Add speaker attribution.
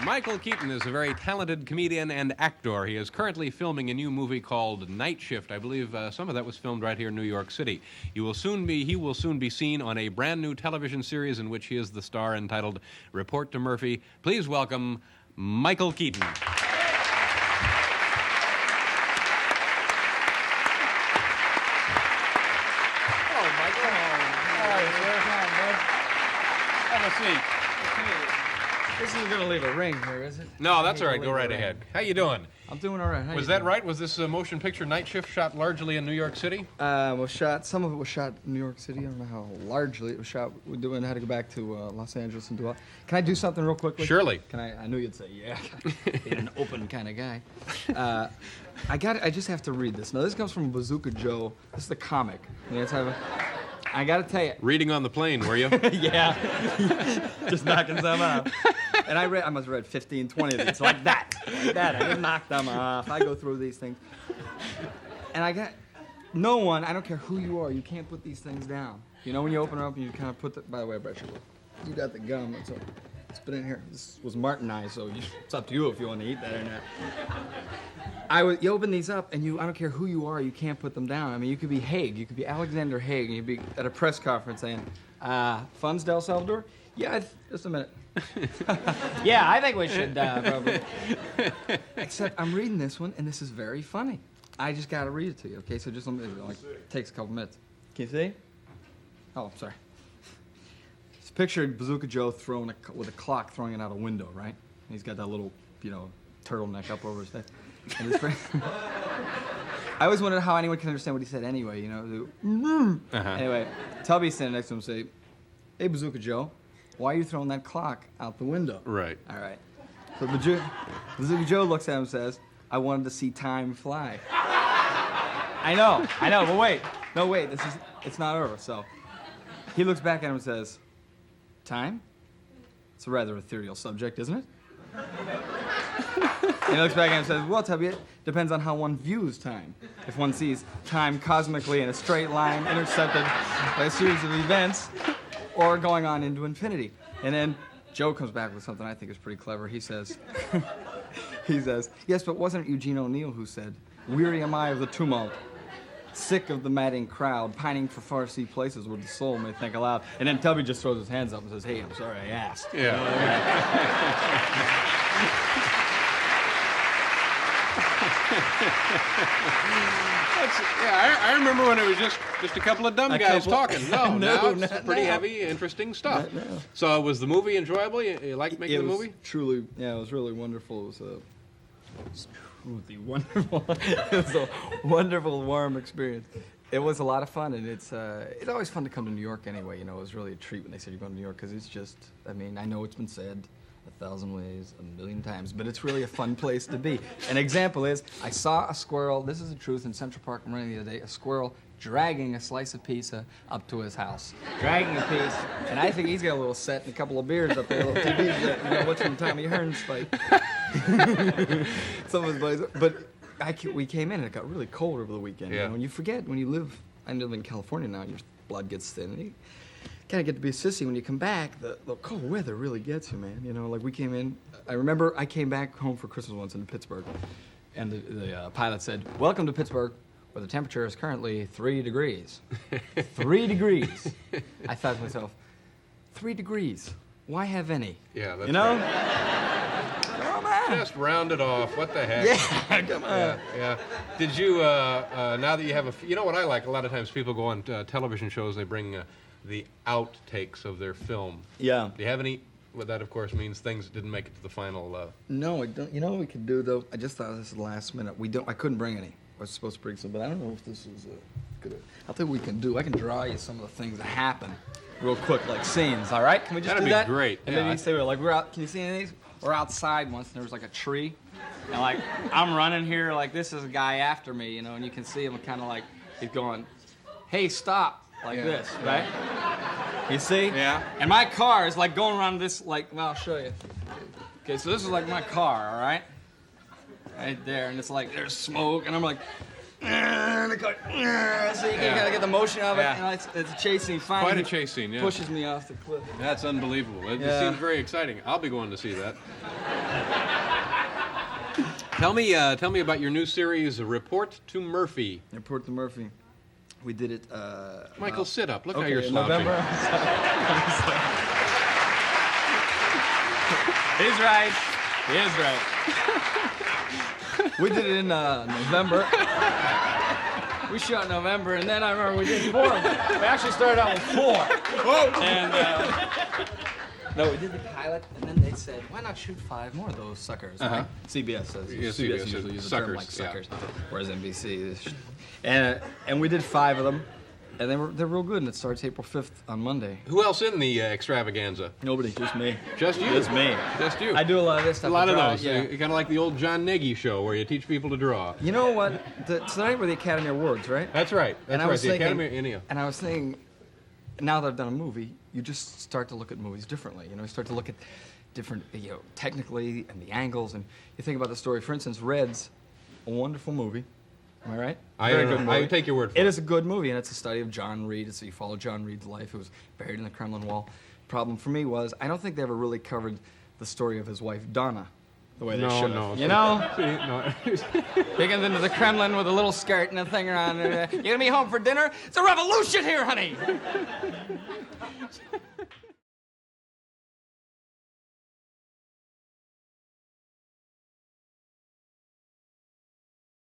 Speaker 1: Michael Keaton is a very talented comedian and actor. He is currently filming a new movie called Night Shift. I believe some of that was filmed right here in New York City. He will soon be seen on a brand new television series in which he is the star, entitled Report to Murphy. Please welcome Michael Keaton.
Speaker 2: Hello, Michael. How are you, sir? Have a seat.
Speaker 3: This isn't going to leave a ring here, is it?
Speaker 1: No, that's all right. Go right ahead. How you doing?
Speaker 3: I'm doing all right. How
Speaker 1: Was that right? Was this motion picture Night Shift shot largely in New York City?
Speaker 3: Some of it was shot in New York City. I don't know how largely it was shot. We had to go back to Los Angeles and do it. Can I do something real quickly?
Speaker 1: Surely.
Speaker 3: Can I knew you'd say, yeah. Being an open kind of guy. I just have to read this. Now, this comes from Bazooka Joe. This is the comic. I got to tell you.
Speaker 1: Reading on the plane, were you?
Speaker 3: Yeah. Just knocking some off. And I must have read 15, 20 of these, like that. Like that. I didn't knock them off. I go through these things. And I don't care who you are, you can't put these things down. You know when you open it up and you kind of put by the way, I bet you got the gum. It's been in here. This was Martinized, so it's up to you if you want to eat that or not. You open these up, and I don't care who you are, you can't put them down. I mean, you could be Haig, you could be Alexander Haig, and you'd be at a press conference saying, funds del Salvador? Yeah, just a minute. Yeah, I think we should probably. Except I'm reading this one, and this is very funny. I just got to read it to you, okay? So just let me, takes a couple minutes. Can you see? Oh, sorry. It's pictured Bazooka Joe with a clock throwing it out a window, right? And he's got that little, turtleneck up over his head. And I always wondered how anyone can understand what he said anyway, Anyway, Tubby's standing next to him and say, "Hey, Bazooka Joe, why are you throwing that clock out the window?"
Speaker 1: Right.
Speaker 3: All right. So Bazooka Joe looks at him and says, "I wanted to see time fly." I know, but wait. No, wait, it's not over. So he looks back at him and says, "Time? It's a rather ethereal subject, isn't it?" And he looks back at him and says, "Well, Tubby, it depends on how one views time. If one sees time cosmically in a straight line intercepted by a series of events, or going on into infinity." And then Joe comes back with something I think is pretty clever. He says, "Yes, but wasn't it Eugene O'Neill who said, 'Weary am I of the tumult, sick of the madding crowd, pining for far-sea places where the soul may think aloud.'" And then Tubby just throws his hands up and says, "Hey, I'm sorry I asked."
Speaker 1: Yeah. I remember when it was just a couple of dumb guys talking. No, now it's pretty heavy, interesting stuff. So was the movie enjoyable? You liked making the movie?
Speaker 3: Truly, yeah, it was really wonderful. It was truly wonderful. It was a wonderful, warm experience. It was a lot of fun, and it's always fun to come to New York anyway. It was really a treat when they said you're going to New York, because it's just, I know it's been said 1,000 ways, 1,000,000 times, but it's really a fun place to be. An example is, I saw a squirrel, this is the truth, in Central Park I'm running the other day, a squirrel dragging a slice of pizza up to his house. Dragging a piece, and I think he's got a little set and a couple of beers up there, a little TV set, what's from Tommy Hearns fight. Some of his buddies, but we came in and it got really cold over the weekend.
Speaker 1: Yeah.
Speaker 3: When you forget, when you live, I live in California now, your blood gets thin, and you kind of get to be a sissy. When you come back, the cold weather really gets you, man. Like we came in, I remember I came back home for Christmas once in Pittsburgh, and the pilot said, "Welcome to Pittsburgh, where the temperature is currently 3 degrees." 3 degrees. I thought to myself, 3 degrees, why have any?
Speaker 1: Yeah, that's
Speaker 3: right. Come on.
Speaker 1: Just round it off. What the heck?
Speaker 3: Yeah, come on.
Speaker 1: Yeah. Did you, now that you have what I like, a lot of times people go on television shows, they bring the outtakes of their film.
Speaker 3: Yeah.
Speaker 1: Do you have any? Well, that, of course, means things that didn't make it to the final.
Speaker 3: No, I don't. You know what we could do, though? I just thought this was the last minute. I couldn't bring any. I was supposed to bring some, but I don't know if this is good. I think we can do. I can draw you some of the things that happen real quick, like scenes, all right? Can we just do that?
Speaker 1: That'd be great.
Speaker 3: And maybe say, we're out. Can you see any of these? We're outside once, and there was like a tree. And I'm running here, this is a guy after me, and you can see him kind of he's going, "Hey, stop." This, right? You see?
Speaker 1: Yeah.
Speaker 3: And my car is going around this, well, I'll show you. Okay, so this is my car, all right? Right there, and it's there's smoke, and I'm and the car, so you can kind of get the motion of it.
Speaker 1: Yeah.
Speaker 3: You know, it's a chase scene. Finally,
Speaker 1: Quite a chase scene, yeah.
Speaker 3: pushes me off the cliff.
Speaker 1: That's unbelievable. It
Speaker 3: Yeah.
Speaker 1: seems very exciting. I'll be going to see that. Tell me about your new series, Report to Murphy.
Speaker 3: Report to Murphy. We did it.
Speaker 1: Michael, sit up. Look how
Speaker 3: okay,
Speaker 1: you're
Speaker 3: in
Speaker 1: slouching.
Speaker 3: November.
Speaker 2: He's right. He is right.
Speaker 3: We did it in November. We shot in November, and then I remember we did 4. We actually started out with 4.
Speaker 2: Whoa.
Speaker 3: And no, we did the pilot, and then they said, "Why not shoot 5 more of those suckers?"
Speaker 1: Uh-huh.
Speaker 3: Right? CBS says.
Speaker 1: Yeah,
Speaker 3: CBS
Speaker 1: CBS
Speaker 3: usually uses a
Speaker 1: suckers,
Speaker 3: term like
Speaker 1: yeah.
Speaker 3: suckers, whereas NBC is. And we did 5 of them, and they're real good. And it starts April 5th on Monday.
Speaker 1: Who else in the extravaganza?
Speaker 3: Nobody, just me.
Speaker 1: Just you?
Speaker 3: Just me.
Speaker 1: Just you.
Speaker 3: I do a lot of this
Speaker 1: a
Speaker 3: stuff.
Speaker 1: lot
Speaker 3: I
Speaker 1: of
Speaker 3: draw,
Speaker 1: those.
Speaker 3: Yeah.
Speaker 1: Kind of like the old John Nagy show where you teach people to draw.
Speaker 3: You know what? Tonight were the Academy Awards, right?
Speaker 1: That's right. That's
Speaker 3: And I
Speaker 1: right.
Speaker 3: was
Speaker 1: The
Speaker 3: thinking,
Speaker 1: Academy of India.
Speaker 3: And I was thinking, now that I've done a movie, you just start to look at movies differently. You know, you start to look at different, technically and the angles, and you think about the story. For instance, Red's a wonderful movie. Am I right? Very good movie.
Speaker 1: I take your word for it.
Speaker 3: It is a good movie, and it's a study of John Reed. So you follow John Reed's life. It was buried in the Kremlin wall. Problem for me was I don't think they ever really covered the story of his wife Donna the way they should have. You know? He comes into the Kremlin with a little skirt and a thing around. You gonna be home for dinner? It's a revolution here, honey.